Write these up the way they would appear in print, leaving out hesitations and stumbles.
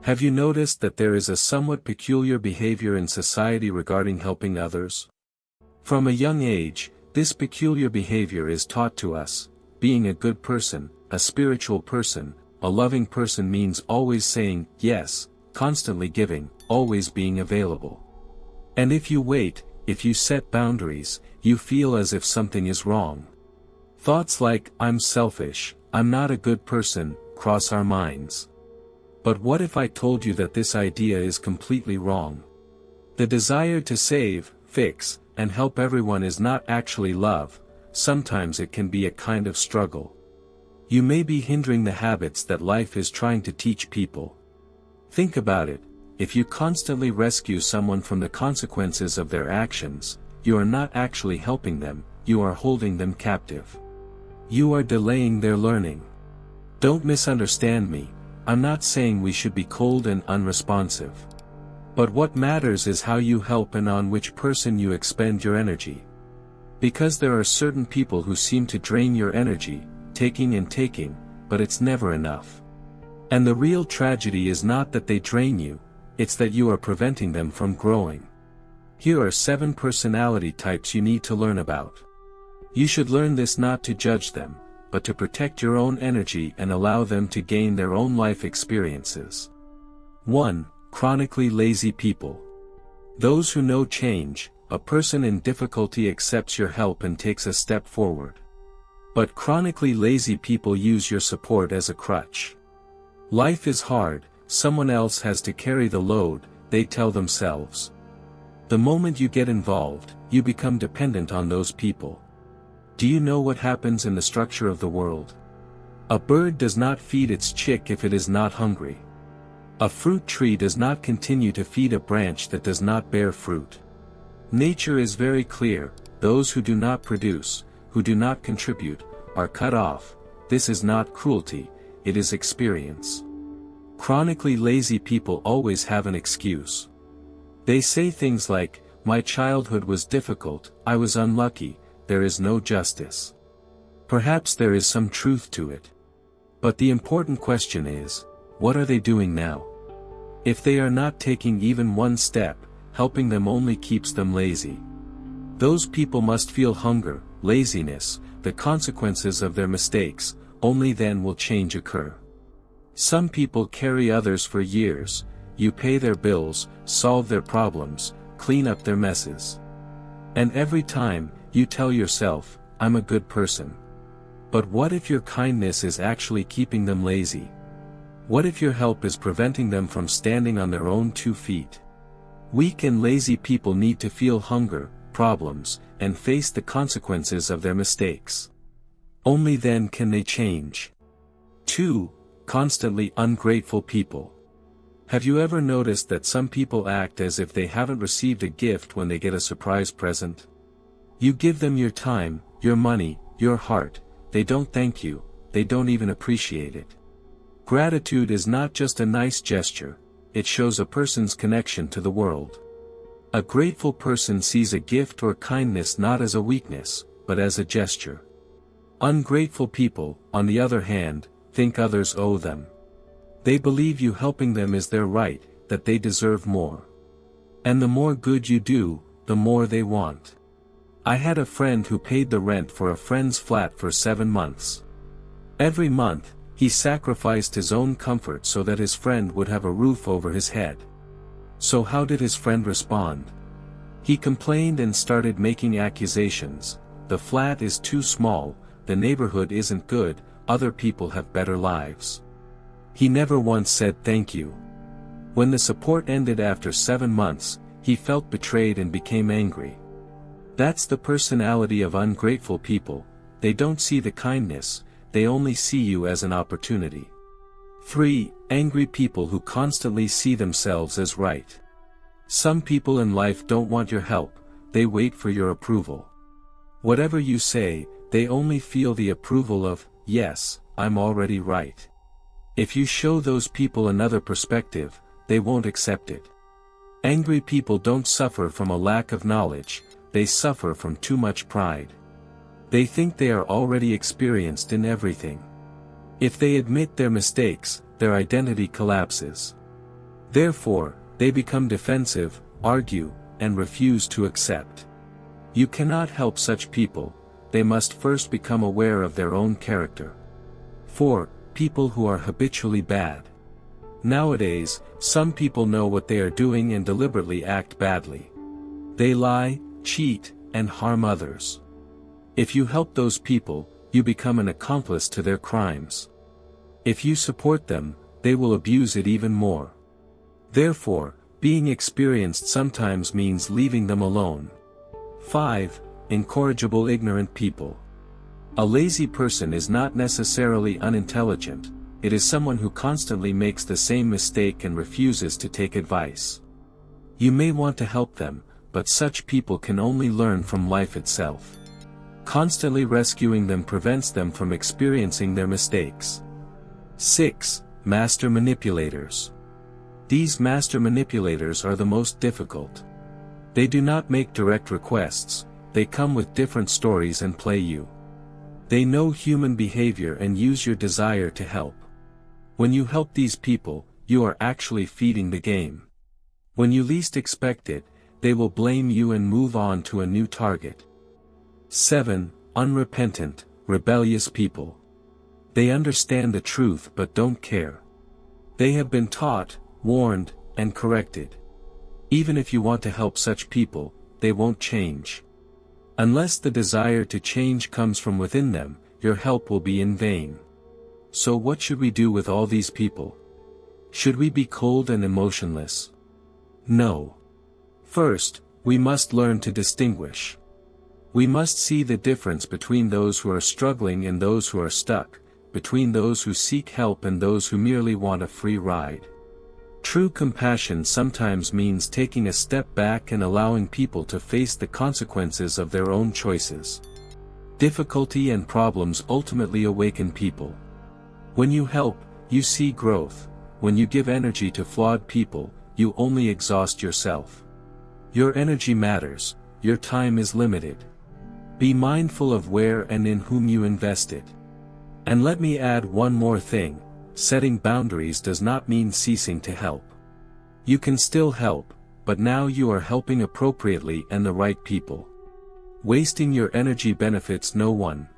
Have you noticed that there is a somewhat peculiar behavior in society regarding helping others? From a young age, this peculiar behavior is taught to us. Being a good person, a spiritual person, a loving person means always saying yes, constantly giving, always being available. And if you wait, if you set boundaries, you feel as if something is wrong. Thoughts like, I'm selfish, I'm not a good person, cross our minds. But what if I told you that this idea is completely wrong? The desire to save, fix, and help everyone is not actually love. Sometimes it can be a kind of struggle. You may be hindering the habits that life is trying to teach people. Think about it, if you constantly rescue someone from the consequences of their actions, you are not actually helping them, you are holding them captive. You are delaying their learning. Don't misunderstand me, I'm not saying we should be cold and unresponsive. But what matters is how you help and on which person you expend your energy. Because there are certain people who seem to drain your energy, taking and taking, but it's never enough. And the real tragedy is not that they drain you, it's that you are preventing them from growing. Here are 7 personality types you need to learn about. You should learn this not to judge them, but to protect your own energy and allow them to gain their own life experiences. 1. Chronically lazy people. Those who know change. A person in difficulty accepts your help and takes a step forward. But chronically lazy people use your support as a crutch. Life is hard, someone else has to carry the load, they tell themselves. The moment you get involved, you become dependent on those people. Do you know what happens in the structure of the world? A bird does not feed its chick if it is not hungry. A fruit tree does not continue to feed a branch that does not bear fruit. Nature is very clear, those who do not produce, who do not contribute, are cut off. This is not cruelty, it is experience. Chronically lazy people always have an excuse. They say things like, my childhood was difficult, I was unlucky, there is no justice. Perhaps there is some truth to it. But the important question is, what are they doing now? If they are not taking even one step, helping them only keeps them lazy. Those people must feel hunger, laziness, the consequences of their mistakes, only then will change occur. Some people carry others for years, you pay their bills, solve their problems, clean up their messes. And every time, you tell yourself, I'm a good person. But what if your kindness is actually keeping them lazy? What if your help is preventing them from standing on their own 2 feet? Weak and lazy people need to feel hunger, problems, and face the consequences of their mistakes. Only then can they change. 2. Constantly ungrateful people. Have you ever noticed that some people act as if they haven't received a gift when they get a surprise present? You give them your time, your money, your heart, they don't thank you, they don't even appreciate it. Gratitude is not just a nice gesture, it shows a person's connection to the world. A grateful person sees a gift or kindness not as a weakness, but as a gesture. Ungrateful people, on the other hand, think others owe them. They believe you helping them is their right, that they deserve more. And the more good you do, the more they want. I had a friend who paid the rent for a friend's flat for 7 months. Every month, he sacrificed his own comfort so that his friend would have a roof over his head. So how did his friend respond? He complained and started making accusations. The flat is too small, the neighborhood isn't good, other people have better lives. He never once said thank you. When the support ended after 7 months, he felt betrayed and became angry. That's the personality of ungrateful people, they don't see the kindness, they only see you as an opportunity. 3. Angry people who constantly see themselves as right. Some people in life don't want your help, they wait for your approval. Whatever you say, they only feel the approval of, yes, I'm already right. If you show those people another perspective, they won't accept it. Angry people don't suffer from a lack of knowledge, they suffer from too much pride. They think they are already experienced in everything. If they admit their mistakes, their identity collapses. Therefore, they become defensive, argue, and refuse to accept. You cannot help such people, they must first become aware of their own character. 4. People who are habitually bad. Nowadays, some people know what they are doing and deliberately act badly. They lie, cheat, and harm others. If you help those people, you become an accomplice to their crimes. If you support them, they will abuse it even more. Therefore, being experienced sometimes means leaving them alone. 5. Incorrigible ignorant people. A lazy person is not necessarily unintelligent, it is someone who constantly makes the same mistake and refuses to take advice. You may want to help them, but such people can only learn from life itself. Constantly rescuing them prevents them from experiencing their mistakes. 6. Master Manipulators. These master manipulators are the most difficult. They do not make direct requests, they come with different stories and play you. They know human behavior and use your desire to help. When you help these people, you are actually feeding the game. When you least expect it, they will blame you and move on to a new target. 7. Unrepentant, rebellious people. They understand the truth but don't care. They have been taught, warned, and corrected. Even if you want to help such people, they won't change. Unless the desire to change comes from within them, your help will be in vain. So what should we do with all these people? Should we be cold and emotionless? No. First, we must learn to distinguish. We must see the difference between those who are struggling and those who are stuck, between those who seek help and those who merely want a free ride. True compassion sometimes means taking a step back and allowing people to face the consequences of their own choices. Difficulty and problems ultimately awaken people. When you help, you see growth. When you give energy to flawed people, you only exhaust yourself. Your energy matters, your time is limited. Be mindful of where and in whom you invest it. And let me add one more thing, setting boundaries does not mean ceasing to help. You can still help, but now you are helping appropriately and the right people. Wasting your energy benefits no one.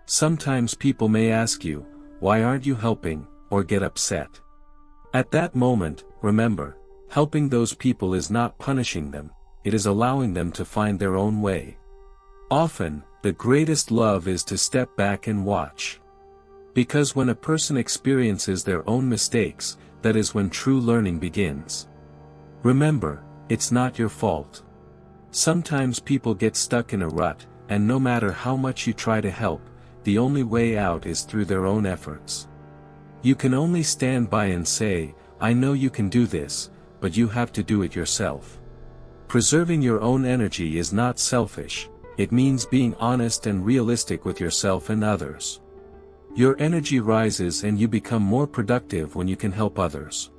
Sometimes people may ask you, why aren't you helping, or get upset. At that moment, remember, helping those people is not punishing them, it is allowing them to find their own way. Often, the greatest love is to step back and watch. Because when a person experiences their own mistakes, that is when true learning begins. Remember, it's not your fault. Sometimes people get stuck in a rut, and no matter how much you try to help, the only way out is through their own efforts. You can only stand by and say, I know you can do this, but you have to do it yourself. Preserving your own energy is not selfish, it means being honest and realistic with yourself and others. Your energy rises and you become more productive when you can help others.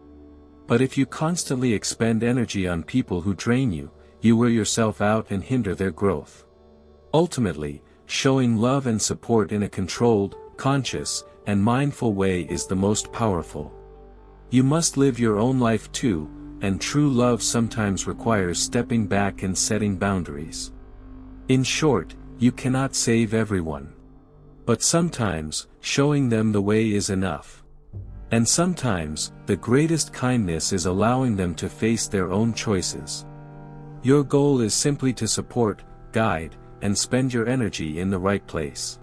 But if you constantly expend energy on people who drain you, you wear yourself out and hinder their growth. Ultimately, showing love and support in a controlled, conscious, and mindful way is the most powerful. You must live your own life too, and true love sometimes requires stepping back and setting boundaries. In short, you cannot save everyone. But sometimes, showing them the way is enough. And sometimes, the greatest kindness is allowing them to face their own choices. Your goal is simply to support, guide, and spend your energy in the right place.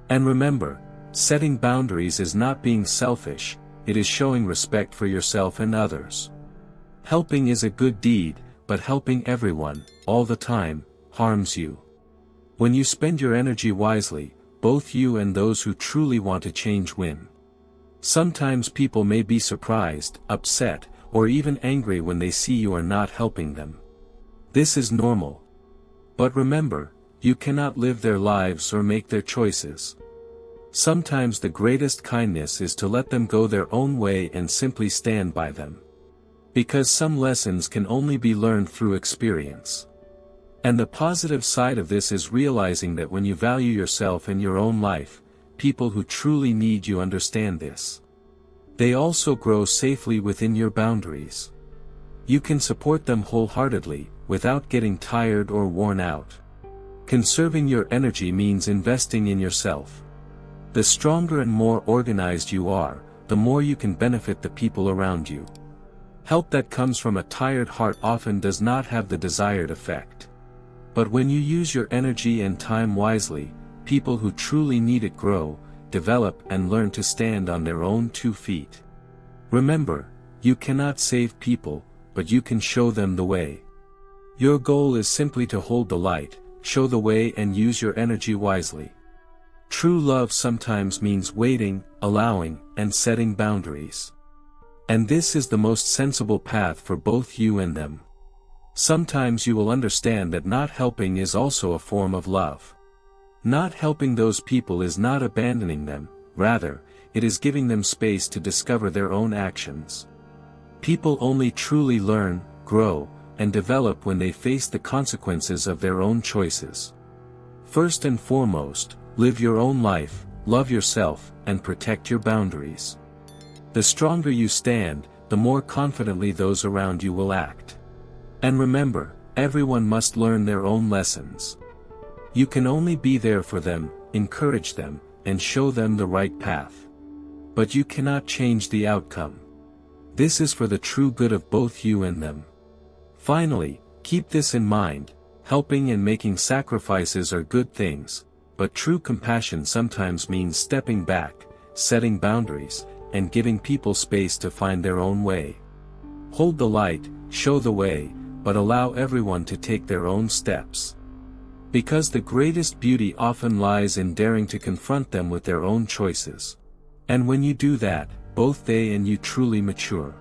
And remember, setting boundaries is not being selfish, it is showing respect for yourself and others. Helping is a good deed, but helping everyone, all the time, harms you. When you spend your energy wisely, both you and those who truly want to change win. Sometimes people may be surprised, upset, or even angry when they see you are not helping them. This is normal. But remember, you cannot live their lives or make their choices. Sometimes the greatest kindness is to let them go their own way and simply stand by them. Because some lessons can only be learned through experience. And the positive side of this is realizing that when you value yourself and your own life, people who truly need you understand this. They also grow safely within your boundaries. You can support them wholeheartedly, without getting tired or worn out. Conserving your energy means investing in yourself. The stronger and more organized you are, the more you can benefit the people around you. Help that comes from a tired heart often does not have the desired effect. But when you use your energy and time wisely, people who truly need it grow, develop and learn to stand on their own 2 feet. Remember, you cannot save people, but you can show them the way. Your goal is simply to hold the light, show the way and use your energy wisely. True love sometimes means waiting, allowing, and setting boundaries. And this is the most sensible path for both you and them. Sometimes you will understand that not helping is also a form of love. Not helping those people is not abandoning them, rather, it is giving them space to discover their own actions. People only truly learn, grow, and develop when they face the consequences of their own choices. First and foremost, live your own life, love yourself, and protect your boundaries. The stronger you stand, the more confidently those around you will act. And remember, everyone must learn their own lessons. You can only be there for them, encourage them, and show them the right path. But you cannot change the outcome. This is for the true good of both you and them. Finally, keep this in mind, helping and making sacrifices are good things, but true compassion sometimes means stepping back, setting boundaries, and giving people space to find their own way. Hold the light, show the way, but allow everyone to take their own steps. Because the greatest beauty often lies in daring to confront them with their own choices. And when you do that, both they and you truly mature.